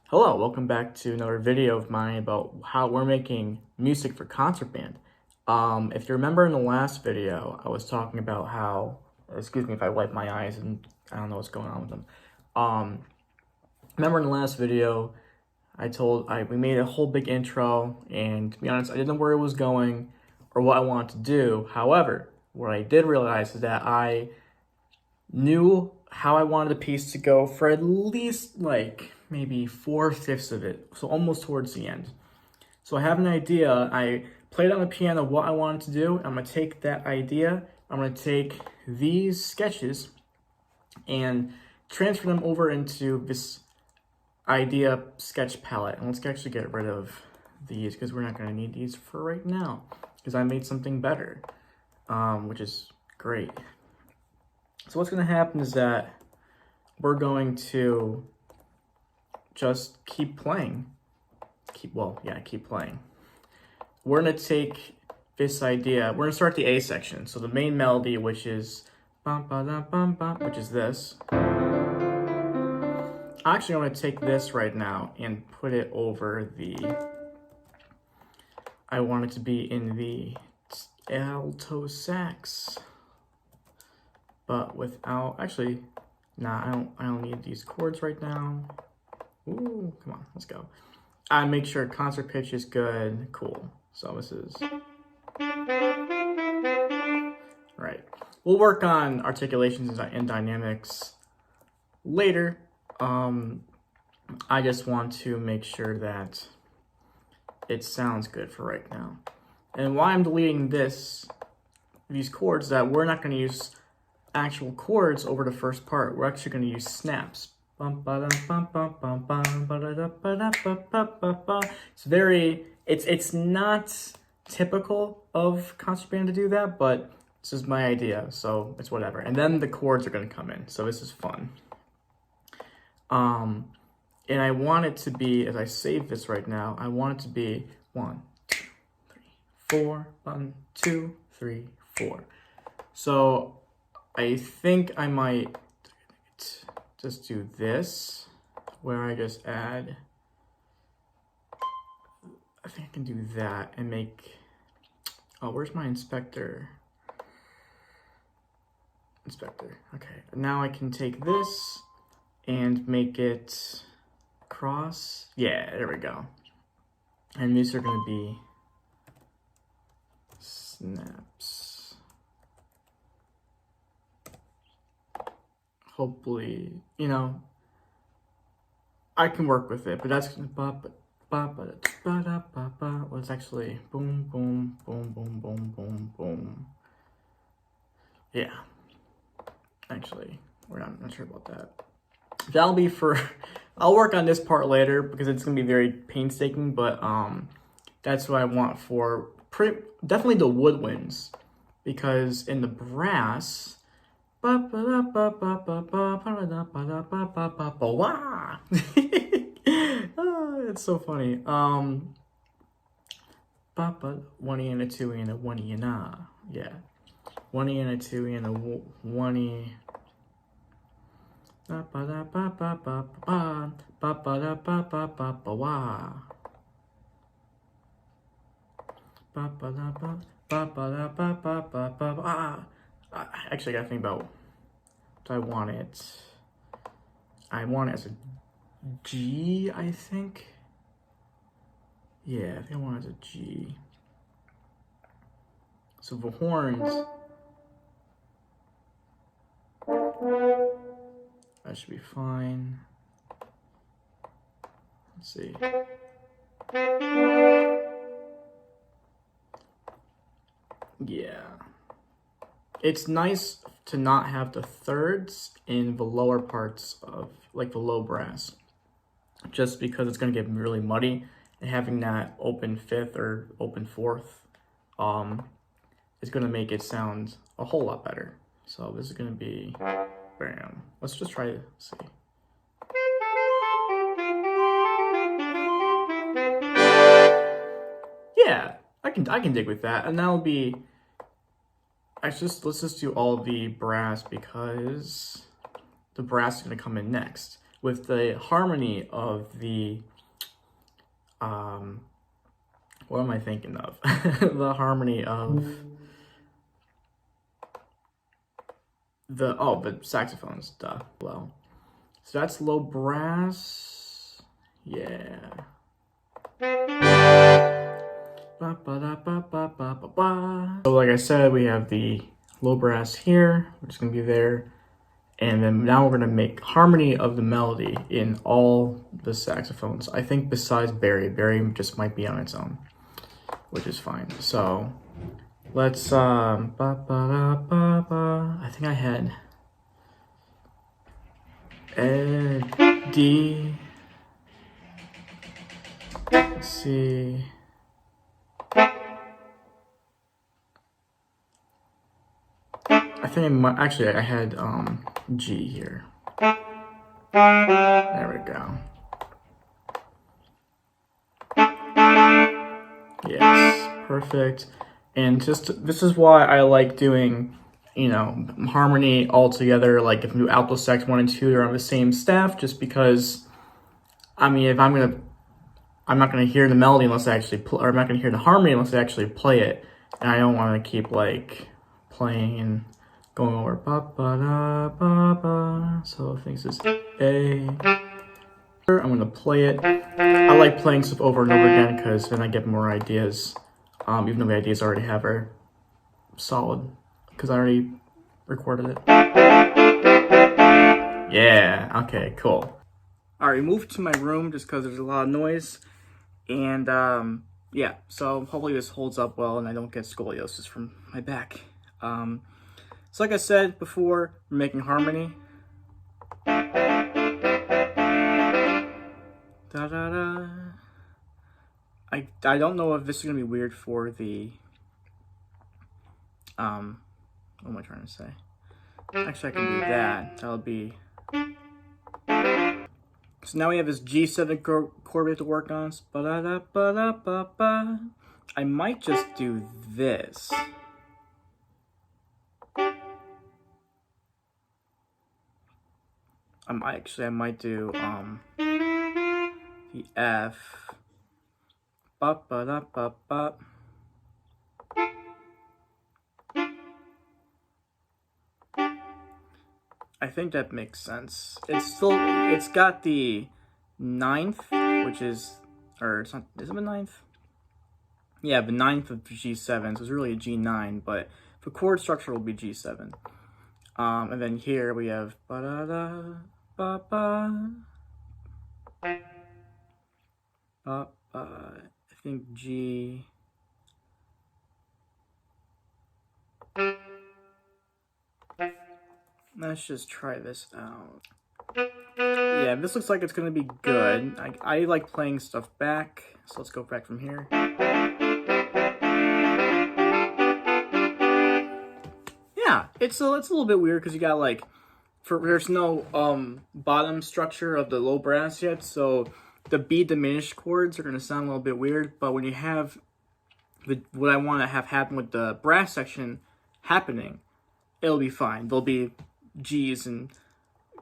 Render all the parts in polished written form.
Hello, welcome back to another video of mine about how we're making music for concert band. If you remember in the last video, I was talking about how, excuse me if I wipe my eyes and I don't know what's going on with them. Remember in the last video, we made a whole big intro, and to be honest, I didn't know where it was going or what I wanted to do. However, what I did realize is that I knew how I wanted the piece to go for at least like maybe 4/5 of it, so almost towards the end. So I have an idea. I played on the piano what I wanted to do. I'm gonna take that idea, I'm gonna take these sketches and transfer them over into this idea sketch palette. And let's actually get rid of these because we're not gonna need these for right now because I made something better, which is great. So what's going to happen is that we're going to just keep playing. Keep playing. We're going to take this idea. We're going to start the A section. So the main melody, which is bum, ba, da, bum, bum, which is this. Actually, I'm going to take this right now and put it over the. I want it to be in the alto sax. But without, actually, nah, I don't need these chords right now. Ooh, come on, let's go. I make sure concert pitch is good, cool. So this is, right. We'll work on articulations and dynamics later. I just want to make sure that it sounds good for right now. And why I'm deleting these chords, that we're not gonna use actual chords over the first part. We're actually going to use snaps. It's not typical of concert band to do that, but this is my idea, so it's whatever. And then the chords are going to come in, so this is fun. And I want it to be, as I save this right now, I want it to be 1, 2, 3, 4. 1, 2, 3, 4. So I think I might just do this, where I just add, I think I can do that and make, oh, where's my inspector? Okay, now I can take this and make it cross. Yeah, there we go. And these are gonna be snaps. Hopefully, I can work with it, but that's well, it's actually boom, boom, boom, boom, boom, boom, boom. Yeah, actually, I'm not sure about that. That'll be for, I'll work on this part later because it's gonna be very painstaking, but that's what I want for definitely the woodwinds, because in the brass, it's so funny. 1 E and a 2 E and a 1 E and a, yeah. 1 E and a 2 E and a 1 E. Actually, I gotta think about, do I want it? I want it as a G, I think. Yeah, I think I want it as a G. So the horns, that should be fine. Let's see. Yeah. It's nice to not have the thirds in the lower parts of, like, the low brass, just because it's going to get really muddy, and having that open fifth or open fourth is going to make it sound a whole lot better. So this is going to be, bam. Let's just try to see. Yeah, I can dig with that, and that'll be. Actually, let's just do all the brass because the brass is going to come in next. with the harmony of the, what am I thinking of? The harmony of the saxophones, duh. Well, so that's low brass. Yeah. So like I said, we have the low brass here, which is gonna be there. And then now we're gonna make harmony of the melody in all the saxophones. I think besides Barry. Barry just might be on its own, which is fine. So let's, I think I had D, let's see. I think I might, actually I had G here. There we go. Yes, perfect. And just, this is why I like doing, you know, harmony all together. Like if you do alto sax 1 and 2, they're on the same staff, just because, I mean, if I'm not gonna hear the melody unless I actually play, or I'm not gonna hear the harmony unless I actually play it. And I don't want to keep like playing and going over ba ba da ba ba. So I think this is A. I'm gonna play it. I like playing stuff over and over again because then I get more ideas. Even though the ideas I already have are solid because I already recorded it. Yeah. Okay. Cool. All right. Moved to my room just because there's a lot of noise, and yeah. So hopefully this holds up well and I don't get scoliosis from my back. So like I said before, we're making harmony. Da, da, da. I don't know if this is gonna be weird for the what am I trying to say? Actually, I can do that. That'll be. So now we have this G7 chord we have to work on. Ba-da-da-ba-da-ba-ba. I might just do this. I might do the F. Ba-ba-da-ba-ba. I think that makes sense. It's got the 9th, which is, or it's not, is it the 9th? Yeah, the 9th of G7, so it's really a G9, but the chord structure will be G7. And then here we have ba-da-da-ba-ba. I think G. Let's just try this out. Yeah, this looks like it's gonna be good. I like playing stuff back, so let's go back from here. Yeah, it's a little bit weird because you got like, there's no bottom structure of the low brass yet, so the B diminished chords are gonna sound a little bit weird. But when you have what I want to have happen with the brass section happening, it'll be fine. There'll be G's and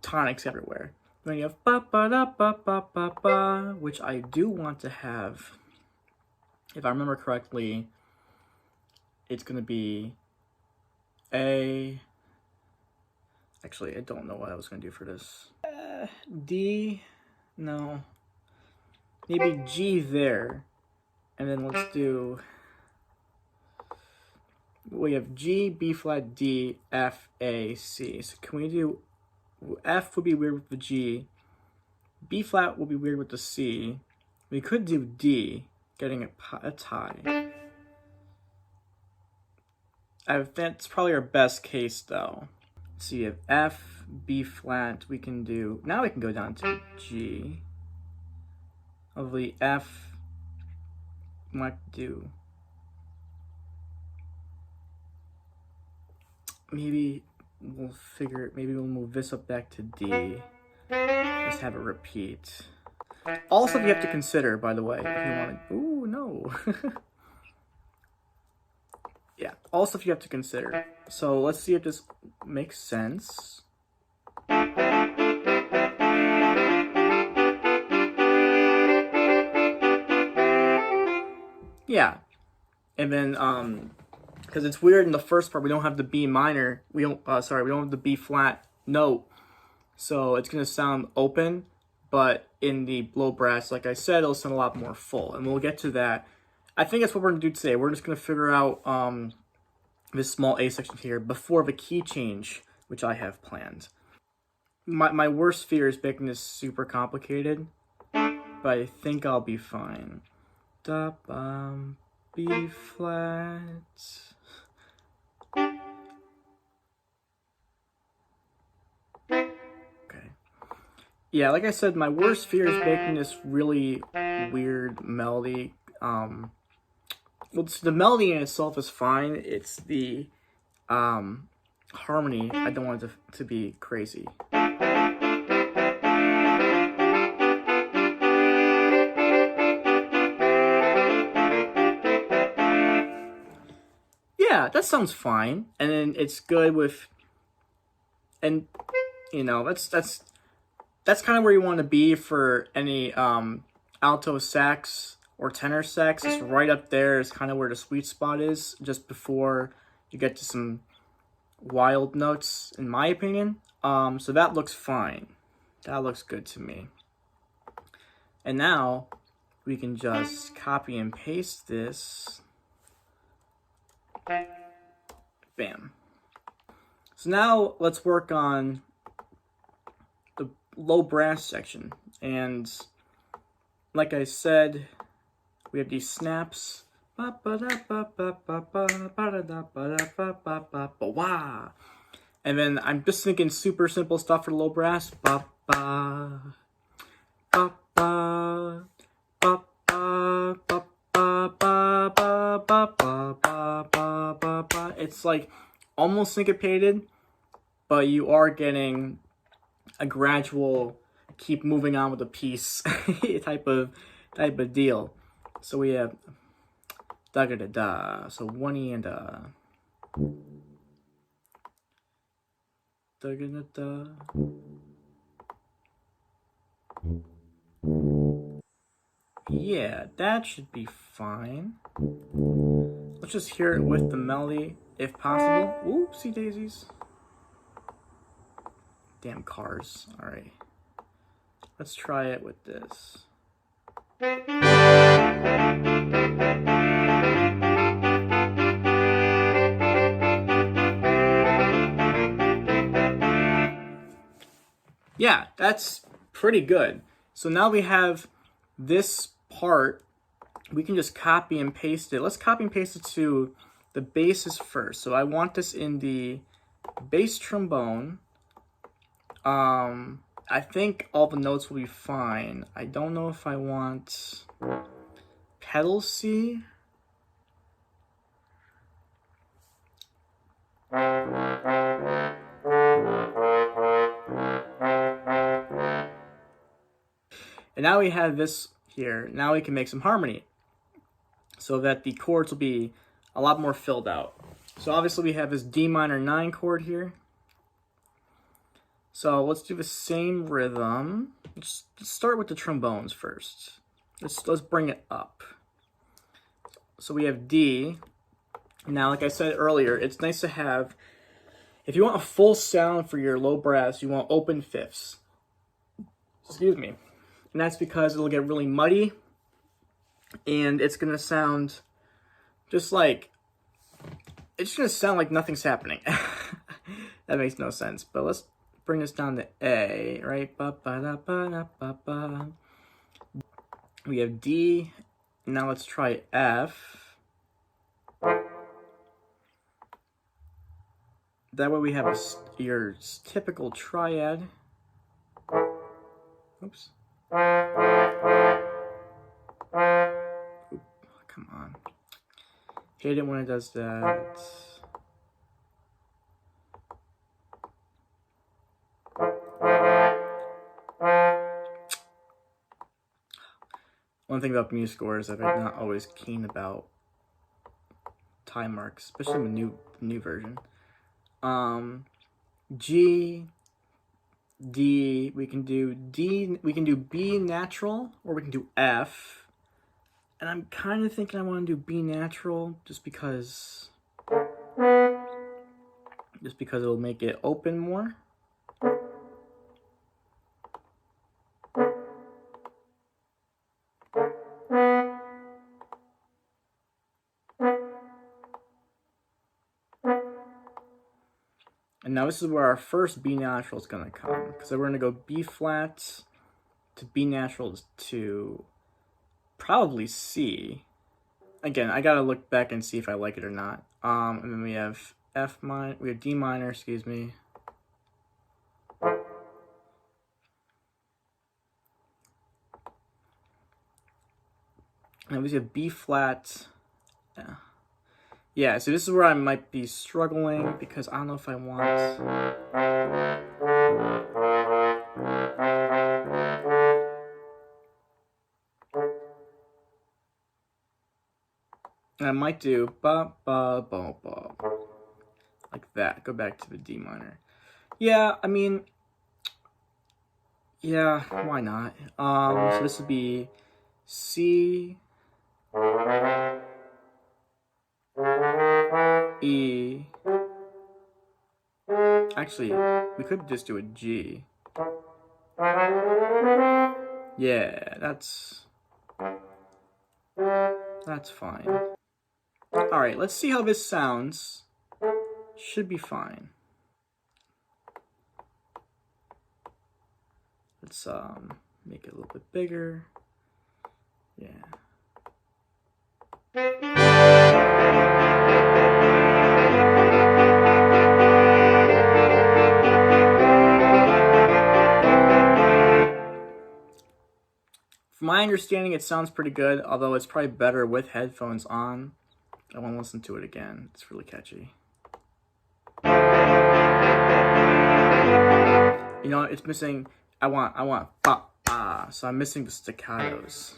tonics everywhere. Then you have ba ba da ba ba ba ba, which I do want to have. If I remember correctly, it's gonna be A. Actually, I don't know what I was gonna do for this. D, no. Maybe G there, and then let's do. We have G, B flat, D, F, A, C. So can we do F would be weird with the G. B flat will be weird with the C. We could do D, getting a tie. That's probably our best case though. So you have F, B flat. We can do, now we can go down to G. Hopefully F might do. Maybe we'll figure, maybe we'll move this up back to D. Just have it repeat. Also, you have to consider, by the way, if you want to, ooh, no. Yeah, also if you have to consider. So let's see if this makes sense. Yeah, and then because it's weird in the first part, we don't have the B minor. We don't have the B flat note, so it's gonna sound open. But in the low brass, like I said, it'll sound a lot more full, and we'll get to that. I think that's what we're gonna do today. We're just gonna figure out this small A section here before the key change, which I have planned. My worst fear is making this super complicated, but I think I'll be fine. Da B flat. Okay. Yeah, like I said, my worst fear is making this really weird melody. Well, the melody in itself is fine. It's the harmony I don't want it to be crazy. Yeah, that sounds fine, and then it's good with, and you know, that's kind of where you want to be for any alto sax or tenor sax. It's right up there. It's kind of where the sweet spot is, just before you get to some wild notes, in my opinion. So that looks fine. That looks good to me. And now we can just copy and paste this. Bam. So now let's work on the low brass section. And like I said, we have these snaps. And then I'm just thinking super simple stuff for low brass. It's like almost syncopated, but you are getting a gradual keep moving on with the piece type of deal. So we have da da da da. So one E and da da da da. Yeah, that should be fine. Let's just hear it with the melody, if possible. Oopsie daisies. Damn cars. Alright. Let's try it with this. Yeah, that's pretty good. So now we have this part. We can just copy and paste it. Let's copy and paste it to the basses first. So I want this in the bass trombone. I think all the notes will be fine. I don't know if I want pedal C. And now we have this here. Now we can make some harmony so that the chords will be a lot more filled out. So obviously we have this D minor 9 chord here. So let's do the same rhythm. Let's start with the trombones first. Let's bring it up. So we have D. Now, like I said earlier, it's nice to have, if you want a full sound for your low brass, you want open fifths. Excuse me. And that's because it'll get really muddy and it's gonna sound just like, it's gonna sound like nothing's happening. That makes no sense. But let's bring this down to A, right? We have D. Now let's try F. That way we have your typical triad. Oops. Oop, come on. Hate it when it does that. One thing about music scores is that I'm not always keen about time marks, especially in the new version. G, D, we can do B natural, or we can do F. And I'm kind of thinking I want to do B natural just because it'll make it open more. And now this is where our first B natural is going to come, because we're going to go B flat to B natural to probably C. Again, I got to look back and see if I like it or not. And then we have we have D minor, excuse me. And we have B flat. Yeah, so this is where I might be struggling because I don't know if I want. And I might do ba ba ba ba like that. Go back to the D minor. Yeah, I mean, yeah, why not? So this would be C, E. Actually, we could just do a G. Yeah, that's fine. All right, let's see how this sounds. Should be fine. Let's make it a little bit bigger. Yeah. From my understanding, it sounds pretty good, although it's probably better with headphones on. I want to listen to it again. It's really catchy. You know, it's missing. I want ba ba. So I'm missing the staccatos.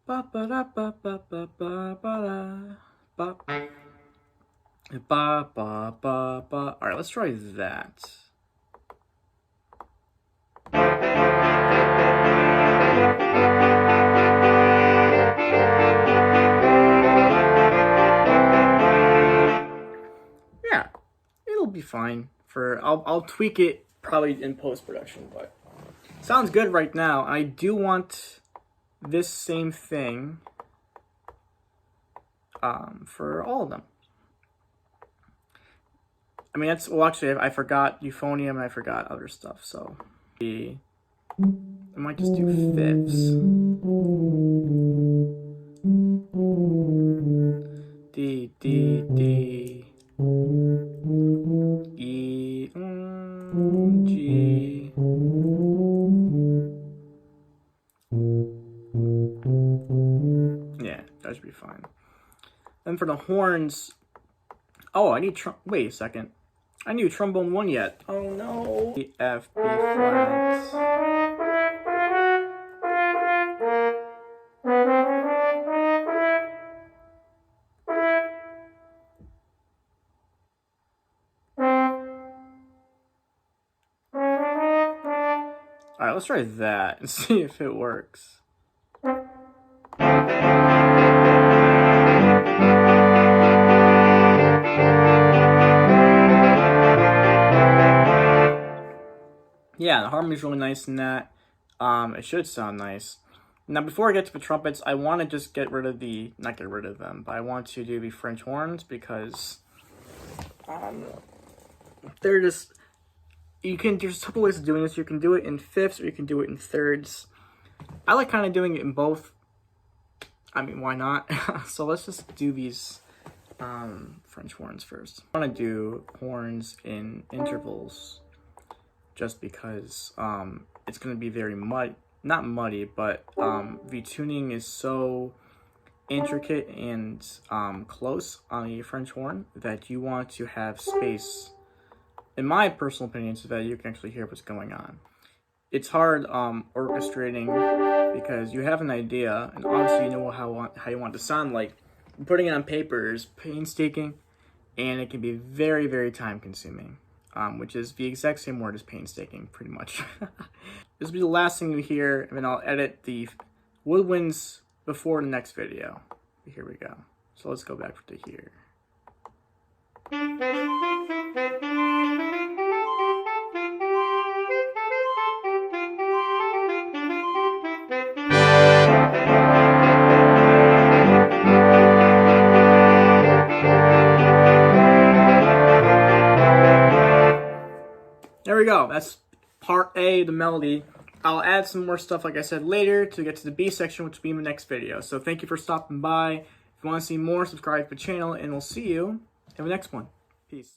Ba ba da ba ba ba ba ba ba ba ba ba ba. All right, let's try that. Yeah, it'll be fine. I'll tweak it probably in post-production, but sounds good right now. I do want this same thing for all of them. I mean, well, actually, I forgot euphonium and I forgot other stuff, so I might just do fifths. D, D, D, E, G. Yeah, that should be fine. Then for the horns, oh, I need wait a second. I need trombone 1 yet. Oh no. E, F, B flat. Alright, let's try that and see if it works. Yeah, the harmony's really nice in that. It should sound nice. Now, before I get to the trumpets, I want to just not get rid of them, but I want to do the French horns because they're just, there's a couple ways of doing this. You can do it in fifths or you can do it in thirds. I like kind of doing it in both. I mean, why not? So let's just do these French horns first. I want to do horns in intervals just because it's going to be very not muddy, but the tuning is so intricate and close on a French horn that you want to have space, in my personal opinion, so that you can actually hear what's going on. It's hard orchestrating because you have an idea and obviously you know how you want it to sound like. Putting it on paper is painstaking and it can be very, very time consuming. Which is the exact same word as painstaking, pretty much. This will be the last thing you hear, and then I'll edit the woodwinds before the next video. Here we go. So let's go back to here. There we go. That's part A, the melody. I'll add some more stuff, like I said, later to get to the B section, which will be in the next video. So thank you for stopping by. If you want to see more, subscribe to the channel, and we'll see you in the next one. Peace.